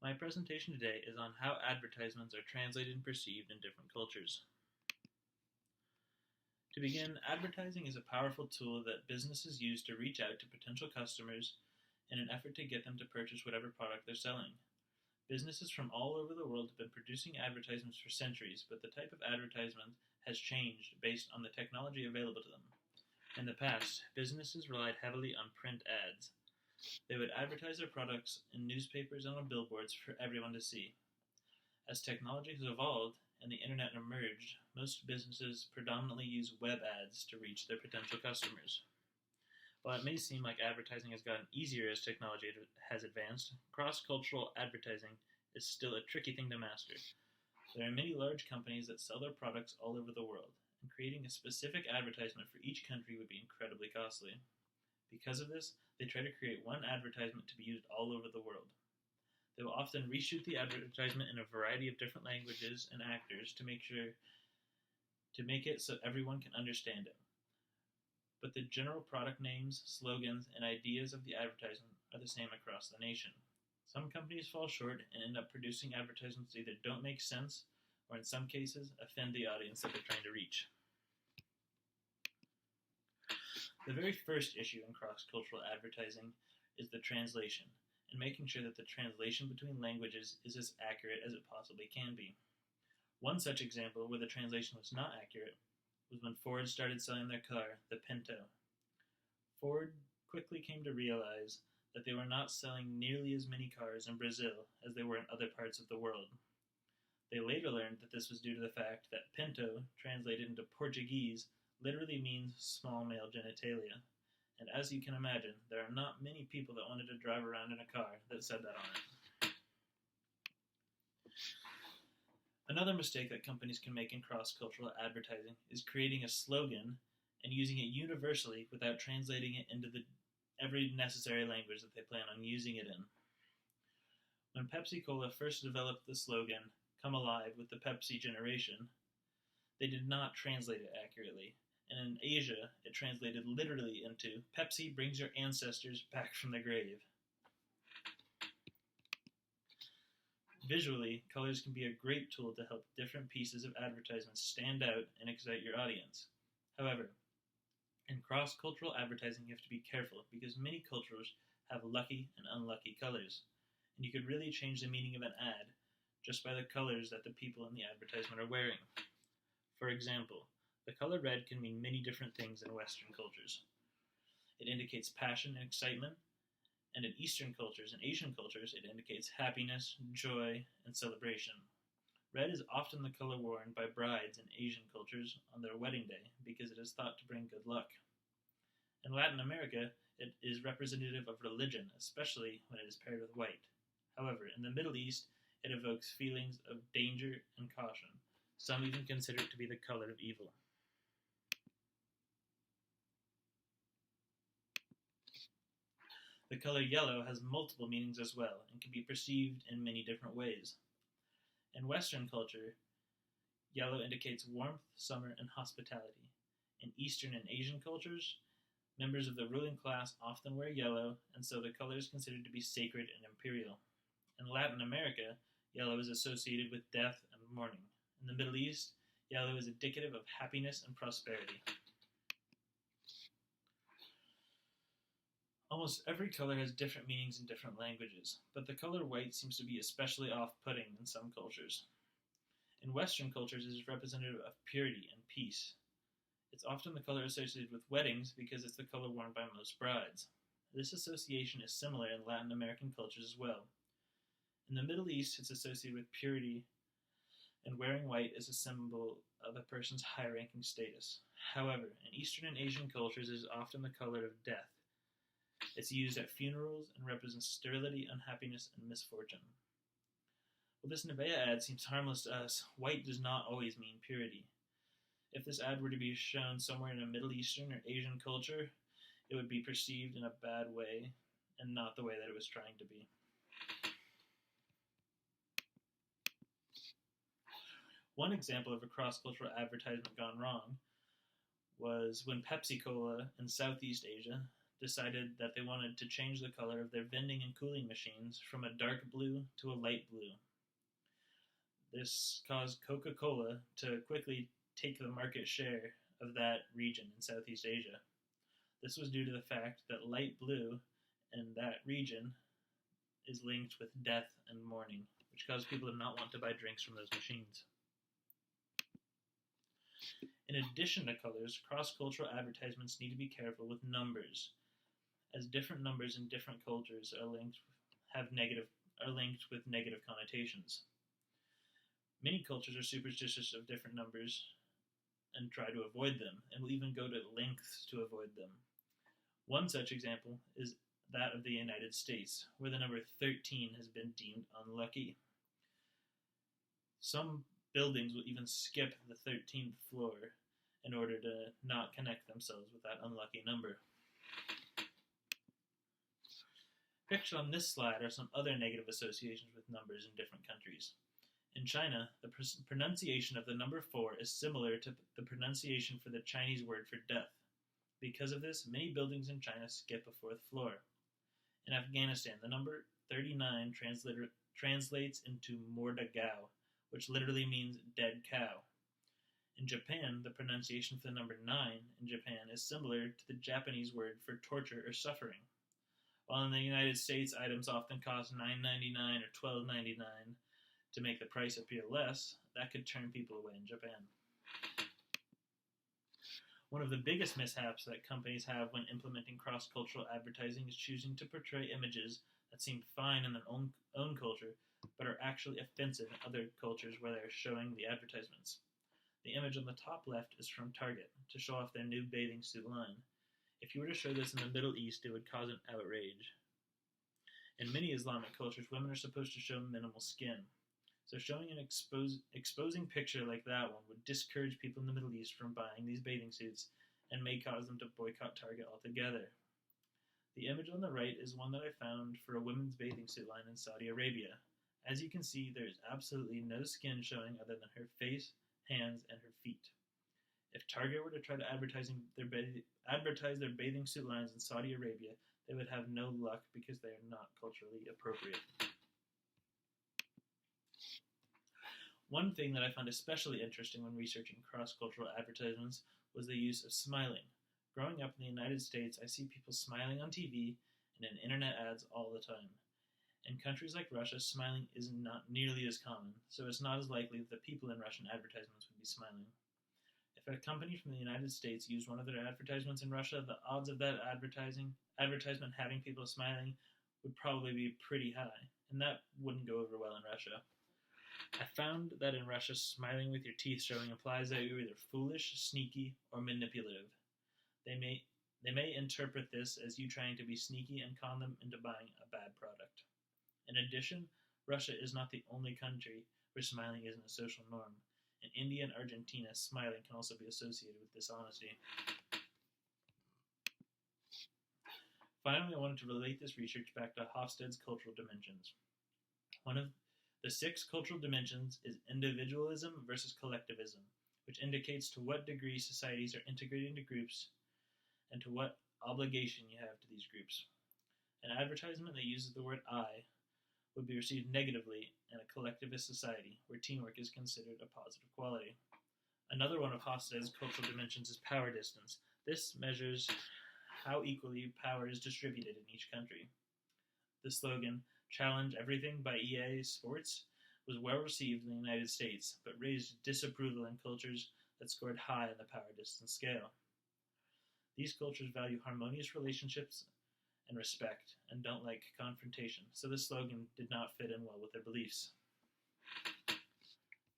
My presentation today is on how advertisements are translated and perceived in different cultures. To begin, advertising is a powerful tool that businesses use to reach out to potential customers in an effort to get them to purchase whatever product they're selling. Businesses from all over the world have been producing advertisements for centuries, but the type of advertisement has changed based on the technology available to them. In the past, businesses relied heavily on print ads. They would advertise their products in newspapers and on billboards for everyone to see. As technology has evolved and the internet emerged, most businesses predominantly use web ads to reach their potential customers. While it may seem like advertising has gotten easier as technology has advanced, cross-cultural advertising is still a tricky thing to master. There are many large companies that sell their products all over the world, and creating a specific advertisement for each country would be incredibly costly. Because of this, they try to create one advertisement to be used all over the world. They will often reshoot the advertisement in a variety of different languages and actors to make it so everyone can understand it. But the general product names, slogans, and ideas of the advertisement are the same across the nation. Some companies fall short and end up producing advertisements that either don't make sense or in some cases offend the audience that they're trying to reach. The very first issue in cross-cultural advertising is the translation, and making sure that the translation between languages is as accurate as it possibly can be. One such example where the translation was not accurate was when Ford started selling their car, the Pinto. Ford quickly came to realize that they were not selling nearly as many cars in Brazil as they were in other parts of the world. They later learned that this was due to the fact that Pinto, translated into Portuguese, literally means small male genitalia, and as you can imagine, there are not many people that wanted to drive around in a car that said that on it. Another mistake that companies can make in cross-cultural advertising is creating a slogan and using it universally without translating it into every necessary language that they plan on using it in. When Pepsi-Cola first developed the slogan, "Come alive with the Pepsi generation," they did not translate it accurately. And in Asia, it translated literally into, "Pepsi brings your ancestors back from the grave." Visually, colors can be a great tool to help different pieces of advertisements stand out and excite your audience. However, in cross-cultural advertising, you have to be careful because many cultures have lucky and unlucky colors, and you could really change the meaning of an ad just by the colors that the people in the advertisement are wearing. For example, the color red can mean many different things in Western cultures. It indicates passion and excitement, and in Eastern cultures and Asian cultures, it indicates happiness, joy, and celebration. Red is often the color worn by brides in Asian cultures on their wedding day because it is thought to bring good luck. In Latin America, it is representative of religion, especially when it is paired with white. However, in the Middle East, it evokes feelings of danger and caution. Some even consider it to be the color of evil. The color yellow has multiple meanings as well and can be perceived in many different ways. In Western culture, yellow indicates warmth, summer, and hospitality. In Eastern and Asian cultures, members of the ruling class often wear yellow, and so the color is considered to be sacred and imperial. In Latin America, yellow is associated with death and mourning. In the Middle East, yellow is indicative of happiness and prosperity. Almost every color has different meanings in different languages, but the color white seems to be especially off-putting in some cultures. In Western cultures, it is representative of purity and peace. It's often the color associated with weddings because it's the color worn by most brides. This association is similar in Latin American cultures as well. In the Middle East, it's associated with purity, and wearing white is a symbol of a person's high-ranking status. However, in Eastern and Asian cultures, it is often the color of death. It's used at funerals and represents sterility, unhappiness, and misfortune. While this Nivea ad seems harmless to us, white does not always mean purity. If this ad were to be shown somewhere in a Middle Eastern or Asian culture, it would be perceived in a bad way and not the way that it was trying to be. One example of a cross-cultural advertisement gone wrong was when Pepsi-Cola in Southeast Asia decided that they wanted to change the color of their vending and cooling machines from a dark blue to a light blue. This caused Coca-Cola to quickly take the market share of that region in Southeast Asia. This was due to the fact that light blue in that region is linked with death and mourning, which caused people to not want to buy drinks from those machines. In addition to colors, cross-cultural advertisements need to be careful with numbers, as different numbers in different cultures are linked with negative connotations. Many cultures are superstitious of different numbers and try to avoid them, and will even go to lengths to avoid them. One such example is that of the United States, where the number 13 has been deemed unlucky. Some buildings will even skip the 13th floor in order to not connect themselves with that unlucky number. Pictured on this slide are some other negative associations with numbers in different countries. In China, the pronunciation of the number 4 is similar to the pronunciation for the Chinese word for death. Because of this, many buildings in China skip a 4th floor. In Afghanistan, the number 39 translates into Mordagao, which literally means dead cow. In Japan, the pronunciation for the number 9 in Japan is similar to the Japanese word for torture or suffering. While in the United States, items often cost $9.99 or $12.99 to make the price appear less, that could turn people away in Japan. One of the biggest mishaps that companies have when implementing cross-cultural advertising is choosing to portray images that seem fine in their own culture, but are actually offensive in other cultures where they are showing the advertisements. The image on the top left is from Target, to show off their new bathing suit line. If you were to show this in the Middle East, it would cause an outrage. In many Islamic cultures, women are supposed to show minimal skin. So showing an exposing picture like that one would discourage people in the Middle East from buying these bathing suits and may cause them to boycott Target altogether. The image on the right is one that I found for a women's bathing suit line in Saudi Arabia. As you can see, there is absolutely no skin showing other than her face, hands, and her feet. If Target were to try to advertise their bathing suit lines in Saudi Arabia, they would have no luck because they are not culturally appropriate. One thing that I found especially interesting when researching cross-cultural advertisements was the use of smiling. Growing up in the United States, I see people smiling on TV and in internet ads all the time. In countries like Russia, smiling is not nearly as common, so it's not as likely that the people in Russian advertisements would be smiling. If a company from the United States used one of their advertisements in Russia, the odds of that advertisement having people smiling would probably be pretty high, and that wouldn't go over well in Russia. I found that in Russia, smiling with your teeth showing implies that you're either foolish, sneaky, or manipulative. They may interpret this as you trying to be sneaky and con them into buying a bad product. In addition, Russia is not the only country where smiling isn't a social norm. In India and Argentina, smiling can also be associated with dishonesty. Finally, I wanted to relate this research back to Hofstede's cultural dimensions. One of the 6 cultural dimensions is individualism versus collectivism, which indicates to what degree societies are integrated into groups and to what obligation you have to these groups. An advertisement that uses the word I would be received negatively in a collectivist society where teamwork is considered a positive quality. Another one of Hofstede's cultural dimensions is power distance. This measures how equally power is distributed in each country. The slogan, "Challenge Everything" by EA Sports was well received in the United States, but raised disapproval in cultures that scored high on the power distance scale. These cultures value harmonious relationships and respect, and don't like confrontation, so this slogan did not fit in well with their beliefs.